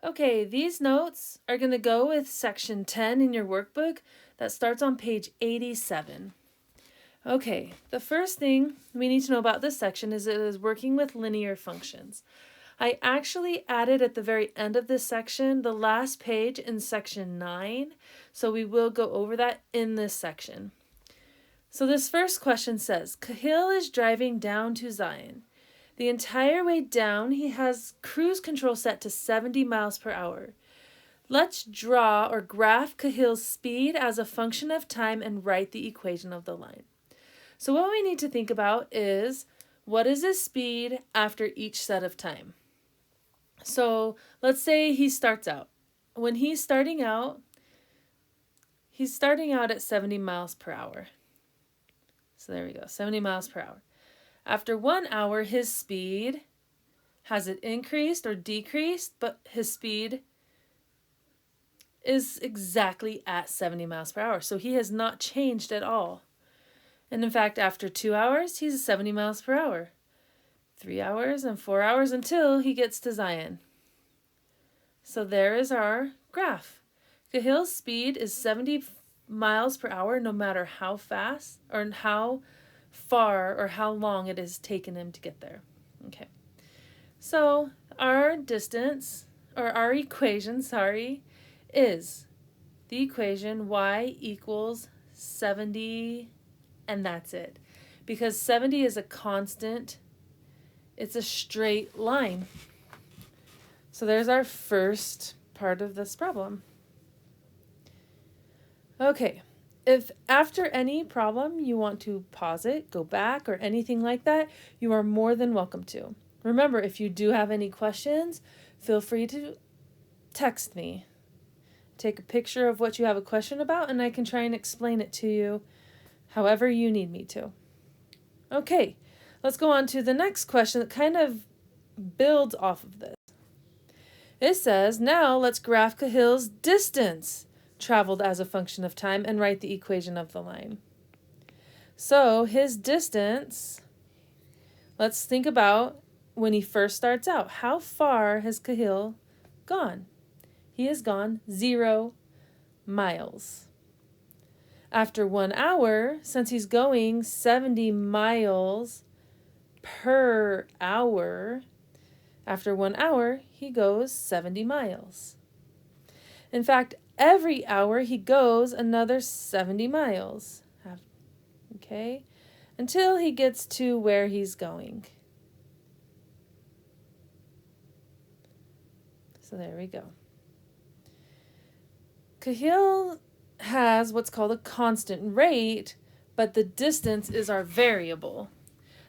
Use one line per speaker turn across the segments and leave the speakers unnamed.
Okay, these notes are going to go with section 10 in your workbook that starts on page 87. Okay, the first thing we need to know about this section is it is working with linear functions. I actually added at the very end of this section the last page in section 9, so we will go over that in this section. So this first question says, Cahill is driving down to Zion. The entire way down, he has cruise control set to 70 miles per hour. Let's draw or graph Cahill's speed as a function of time and write the equation of the line. So what we need to think about is, what is his speed after each set of time? So let's say he starts out. When he's starting out at 70 miles per hour. So there we go, 70 miles per hour. After 1 hour, his speed, has it increased or decreased? But his speed is exactly at 70 miles per hour. So he has not changed at all. And in fact, after 2 hours, he's at 70 miles per hour. 3 hours and 4 hours until he gets to Zion. So there is our graph. Cahill's speed is 70 miles per hour no matter how fast or how far or how long it has taken him to get there. Okay. So our distance, or our equation, is the equation y equals 70, and that's it. Because 70 is a constant, it's a straight line. So there's our first part of this problem. Okay, if after any problem you want to pause it, go back, or anything like that, you are more than welcome to. Remember, if you do have any questions, feel free to text me. Take a picture of what you have a question about, and I can try and explain it to you however you need me to. Okay, let's go on to the next question that kind of builds off of this. It says, now let's graph Cahill's distance traveled as a function of time and write the equation of the line. So his distance, let's think about when he first starts out. How far has Cahill gone? He has gone 0 miles. After 1 hour, since he's going 70 miles per hour, after 1 hour, he goes 70 miles. In fact, every hour he goes another 70 miles. Okay? Until he gets to where he's going. So there we go. Cahill has what's called a constant rate, but the distance is our variable.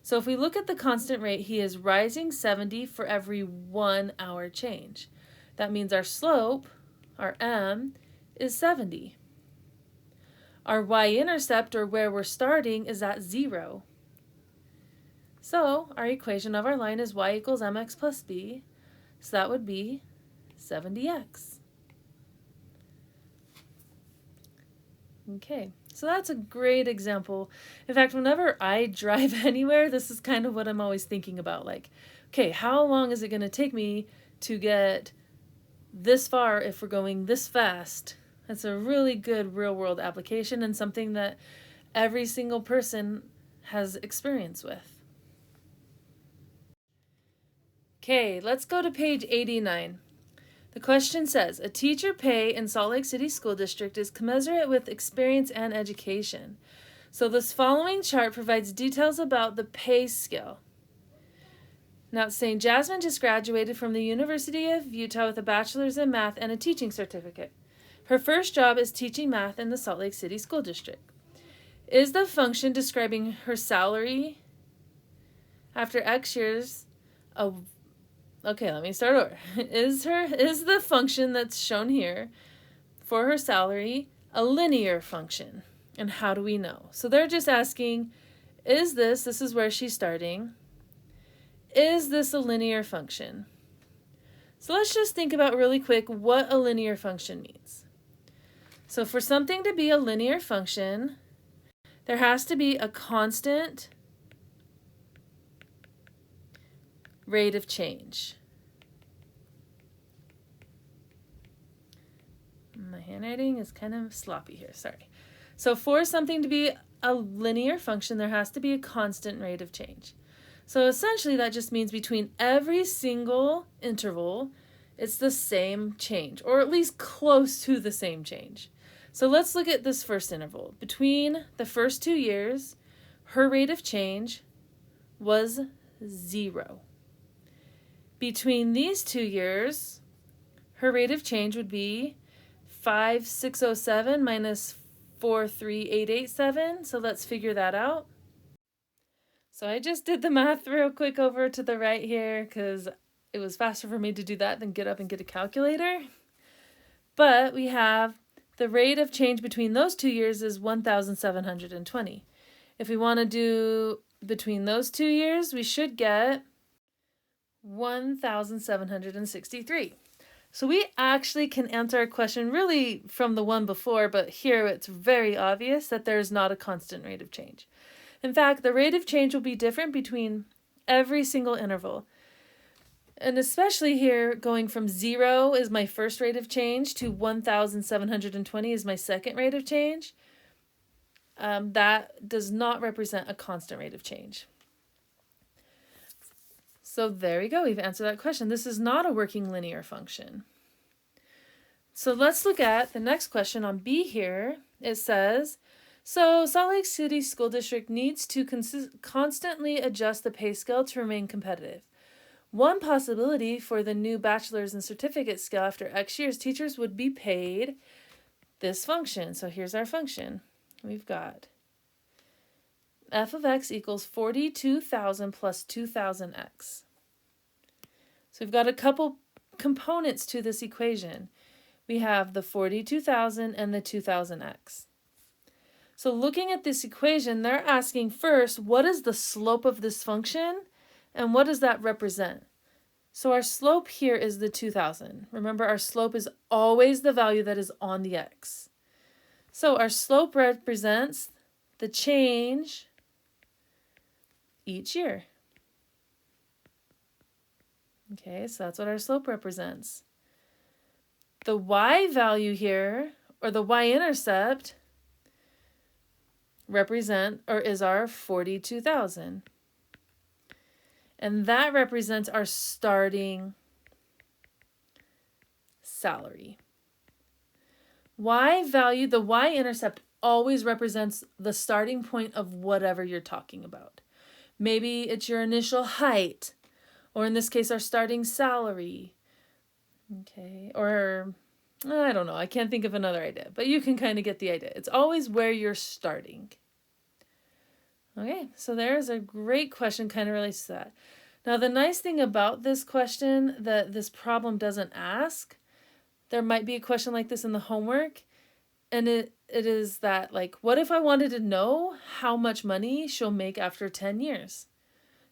So if we look at the constant rate, he is rising 70 for every 1 hour change. That means our slope, our m, is 70. Our y-intercept, or where we're starting, is at 0. So our equation of our line is y equals mx plus b. So that would be 70x. Okay, so that's a great example. In fact, whenever I drive anywhere, this is kind of what I'm always thinking about. Like, okay, how long is it going to take me to get this far if we're going this fast? That's a really good real-world application and something that every single person has experience with. Okay, let's go to page 89. The question says, a teacher pay in Salt Lake City School District is commensurate with experience and education. So this following chart provides details about the pay scale. Now it's saying Jasmine just graduated from the University of Utah with a bachelor's in math and a teaching certificate. Her first job is teaching math in the Salt Lake City School District. Is the function describing her salary after X years of... Okay, let me start over. Is the function that's shown here for her salary a linear function? And how do we know? So they're just asking, is this is where she's starting, is this a linear function? So let's just think about really quick what a linear function means. So for something to be a linear function, there has to be a constant rate of change. handwriting is kind of sloppy here, sorry. So for something to be a linear function, there has to be a constant rate of change. So essentially that just means between every single interval, it's the same change, or at least close to the same change. So let's look at this first interval. Between the first 2 years, her rate of change was 0. Between these 2 years, her rate of change would be 5607 minus 43887. So let's figure that out. So I just did the math real quick over to the right here because it was faster for me to do that than get up and get a calculator. But we have the rate of change between those 2 years is 1,720. If we want to do between those 2 years, we should get 1,763. So we actually can answer our question really from the one before, but here it's very obvious that there is not a constant rate of change. In fact, the rate of change will be different between every single interval. And especially here, going from 0 is my first rate of change to 1,720 is my second rate of change. That does not represent a constant rate of change. So there we go, we've answered that question. This is not a working linear function. So let's look at the next question on B here. It says, so Salt Lake City School District needs to constantly adjust the pay scale to remain competitive. One possibility for the new bachelor's and certificate scale after X years, teachers would be paid this function. So here's our function. We've got f of x equals 42,000 plus 2,000x. So we've got a couple components to this equation. We have the 42,000 and the 2,000x. So looking at this equation, they're asking first, what is the slope of this function and what does that represent? So our slope here is the 2,000. Remember, our slope is always the value that is on the x. So our slope represents the change each year. Okay, so that's what our slope represents. The y value here, or the y-intercept, is our 42,000. And that represents our starting salary. Y value, the y-intercept always represents the starting point of whatever you're talking about. Maybe it's your initial height, or in this case, our starting salary. Okay, or I don't know, I can't think of another idea, but you can kind of get the idea. It's always where you're starting. Okay, so there's a great question, kind of relates to that. Now, the nice thing about this question that this problem doesn't ask, there might be a question like this in the homework, and it is that, like, what if I wanted to know how much money she'll make after 10 years?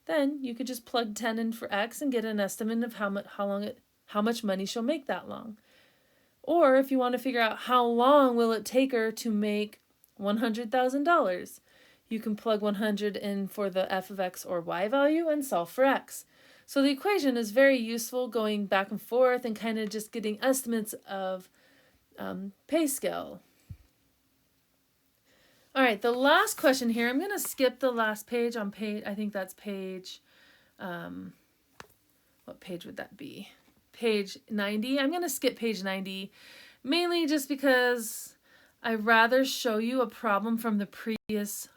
Then you could just plug 10 in for X and get an estimate of how much money she'll make that long. Or if you want to figure out how long will it take her to make $100,000, you can plug 100 in for the f of x or y value and solve for x. So the equation is very useful going back and forth and kind of just getting estimates of pay scale. All right, the last question here, I'm going to skip the last page on page, I think that's page, what page would that be? Page 90. I'm going to skip page 90, mainly just because I'd rather show you a problem from the previous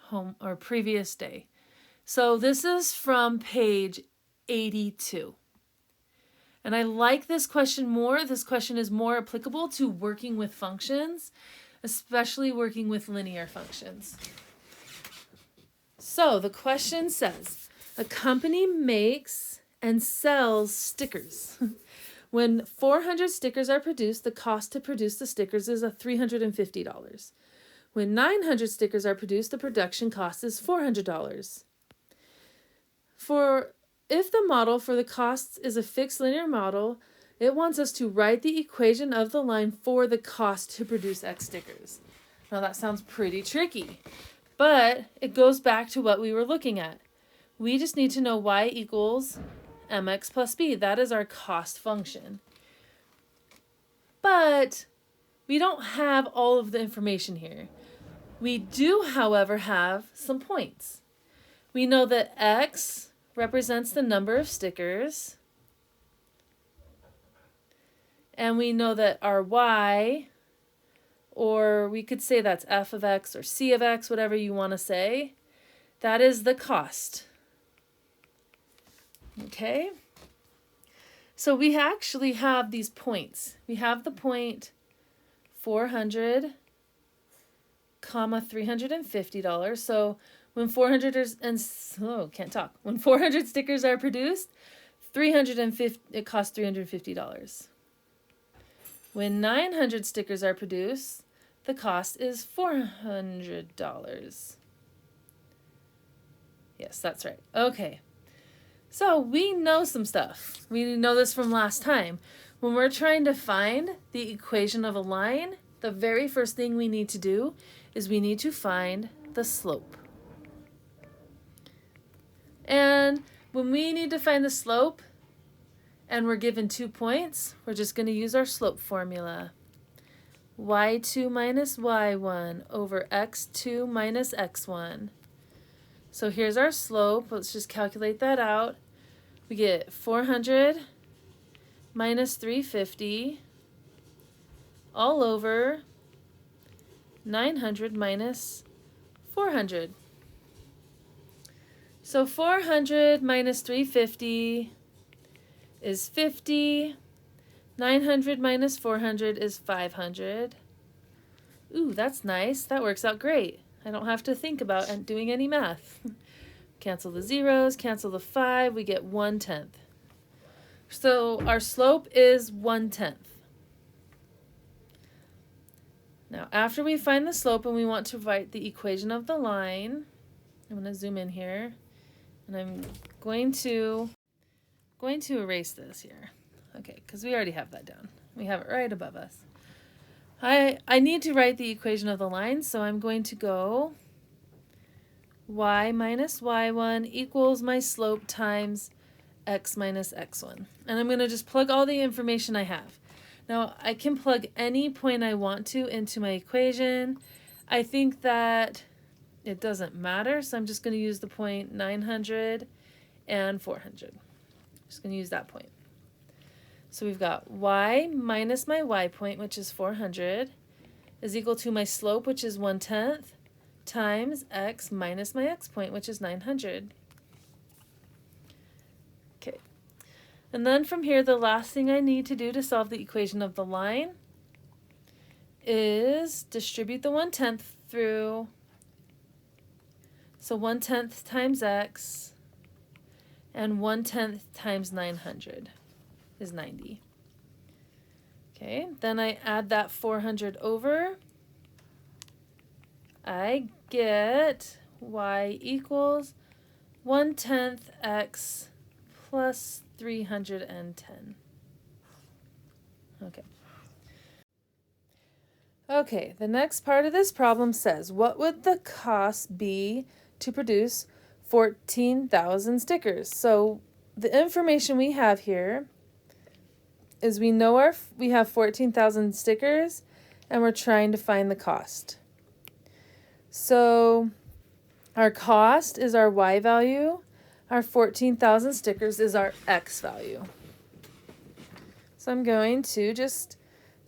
day. So this is from page 82. And I like this question more. This question is more applicable to working with functions, especially working with linear functions. So the question says, a company makes and sells stickers. When 400 stickers are produced, the cost to produce the stickers is $350. When 900 stickers are produced, the production cost is $400. If the model for the costs is a fixed linear model, it wants us to write the equation of the line for the cost to produce X stickers. Now that sounds pretty tricky, but it goes back to what we were looking at. We just need to know y equals mx plus b. That is our cost function. But We don't have all of the information here. We do, however, have some points. We know that X represents the number of stickers. And we know that our Y, or we could say that's F of X or C of X, whatever you want to say, that is the cost. Okay? So we actually have these points. We have the point 400, $350. So when 400 when 400 stickers are produced, 350 it costs $350. When 900 stickers are produced, the cost is $400. Yes, that's right. Okay. So we know some stuff. We know this from last time. When we're trying to find the equation of a line, the very first thing we need to do is we need to find the slope. And when we need to find the slope and we're given 2 points, we're just going to use our slope formula. y2 minus y1 over x2 minus x1. So here's our slope. Let's just calculate that out. We get 400 minus 350 all over 900 minus 400. So 400 minus 350 is 50. 900 minus 400 is 500. Ooh, that's nice. That works out great. I don't have to think about doing any math. Cancel the zeros, cancel the 5, we get 1/10. So our slope is 1/10. Now, after we find the slope and we want to write the equation of the line, I'm going to zoom in here, and I'm going to erase this here. Okay, because we already have that down. We have it right above us. I need to write the equation of the line, so I'm going to go y minus y1 equals my slope times x minus x1. And I'm going to just plug all the information I have. Now, I can plug any point I want to into my equation. I think that it doesn't matter, so I'm just going to use the point 900 and 400. Just going to use that point. So we've got y minus my y point, which is 400, is equal to my slope, which is 1/10, times x minus my x point, which is 900. Okay. And then from here, the last thing I need to do to solve the equation of the line is distribute the 1/10 through. So 1/10 times x and 1/10 times 900. Is 90. Okay, then I add that 400 over. I get y equals 1/10 x plus 310. Okay. Okay, the next part of this problem says, what would the cost be to produce 14,000 stickers? So the information we have here is we know we have 14,000 stickers and we're trying to find the cost. So our cost is our y value, our 14,000 stickers is our x value. So I'm going to just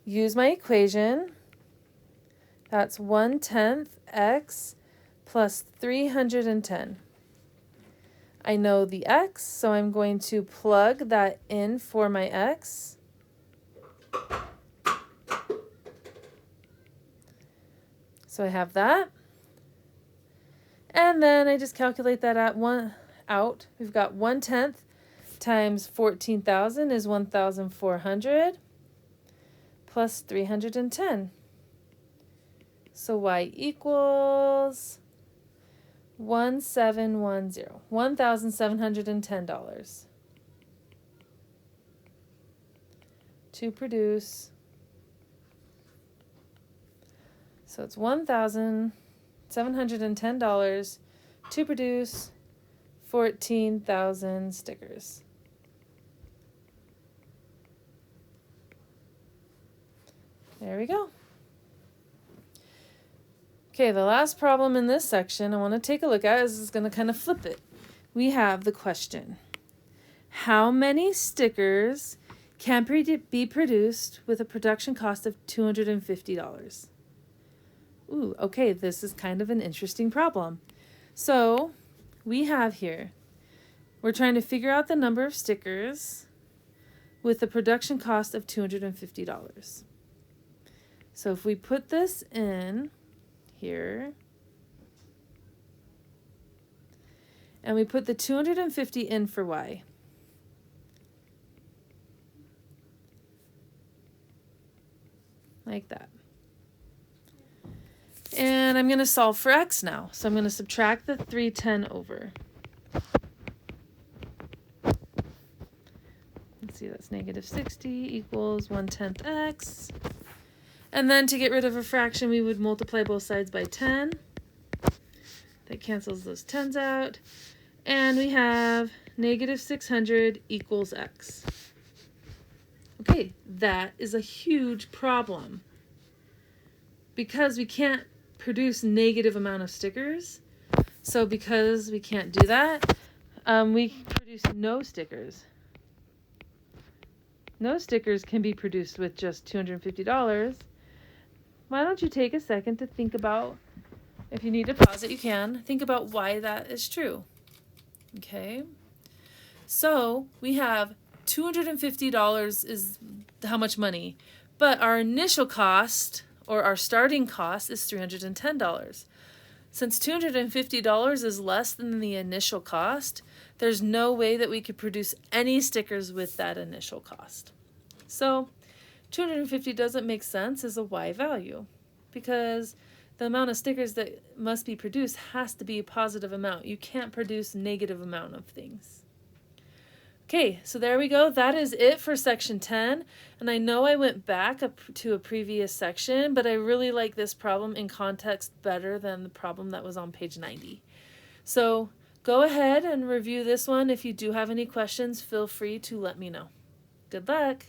use my equation. That's 1/10 x plus 310. I know the x, so I'm going to plug that in for my x. So I have that. And then I just calculate that out. We've got 1/10 times 14,000 is 1,400 plus 310. So y equals 1710, $1,710 to produce. So it's $1,710 to produce 14,000 stickers. There we go. Okay, the last problem in this section I want to take a look at is going to kind of flip it. We have the question, how many stickers can be produced with a production cost of $250? Ooh, okay, this is kind of an interesting problem. So we have here, we're trying to figure out the number of stickers with a production cost of $250. So if we put this in here, and we put the 250 in for y. Like that. And I'm going to solve for x now. So I'm going to subtract the 310 over. Let's see, that's negative 60 equals 1/10 x. And then to get rid of a fraction, we would multiply both sides by 10. That cancels those 10s out. And we have negative 600 equals x. Okay, that is a huge problem because we can't produce negative amount of stickers. So because we can't do that, we produce no stickers. No stickers can be produced with just $250. Why don't you take a second to think about, if you need to pause it, you can, think about why that is true. Okay, so we have $250 is how much money, but our initial cost or our starting cost is $310. Since $250 is less than the initial cost, there's no way that we could produce any stickers with that initial cost. So 250 doesn't make sense as a y value because the amount of stickers that must be produced has to be a positive amount. You can't produce negative amount of things. Okay, so there we go. That is it for section 10. And I know I went back up to a previous section, but I really like this problem in context better than the problem that was on page 90. So go ahead and review this one. If you do have any questions, feel free to let me know. Good luck.